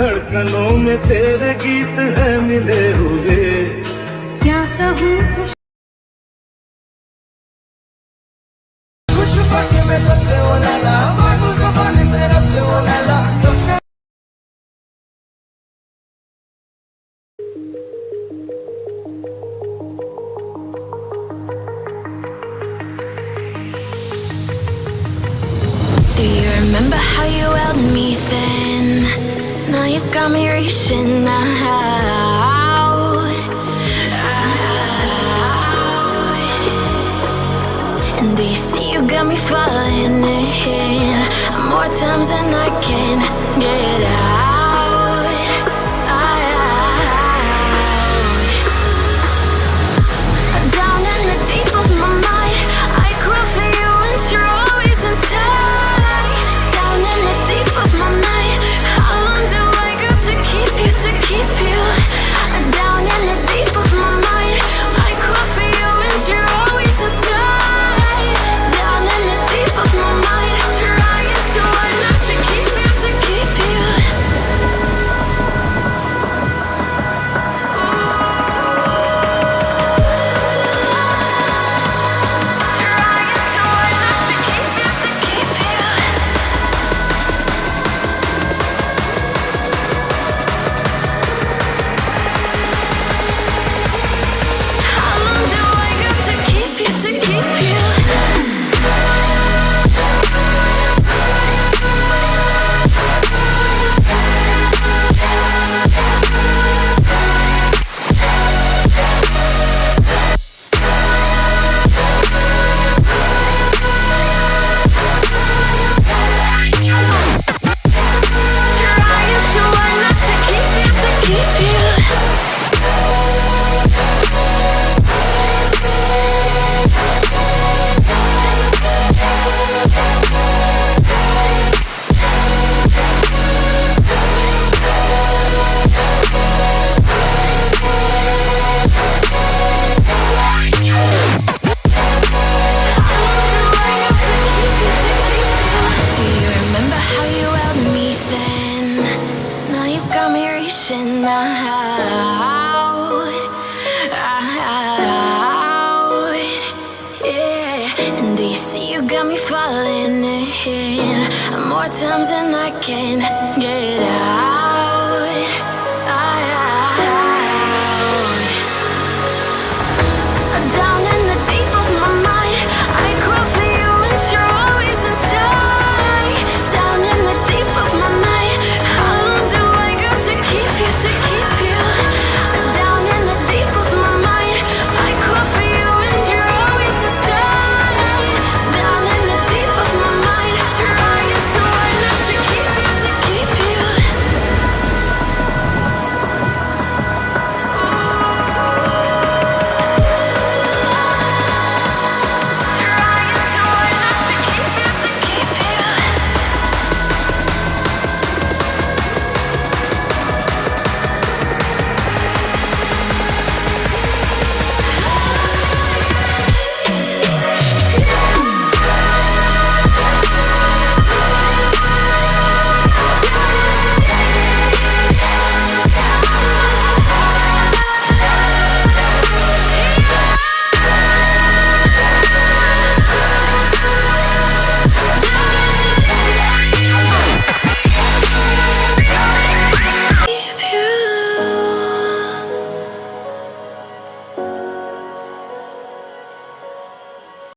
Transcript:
धड़कनों में तेरे गीत है मिले हुए। क्या कहूँ कुछ बाकी में सबसे वो लैला, मांगू ज़बानी से रब से वो लैला, तुमसे Do you remember how you held me then? Now you got me reaching out. And do you see you got me falling in more times than I can get out. Down in the deep of my mind, I crawl for you and you're always inside. Down in the deep of my mind, how long do I got to keep you, to keep you? Down in the deep of my mind, I crawl for you and you're always inside. Down in the deep of my mind, trying so hard not to keep you, to keep you. How long do I got to keep you, to keep you? Trying so hard not to keep you, to keep you. Do you remember how you held me then? Now you got me reaching out. Yeah. And do you see you got me falling in more times than I can get out.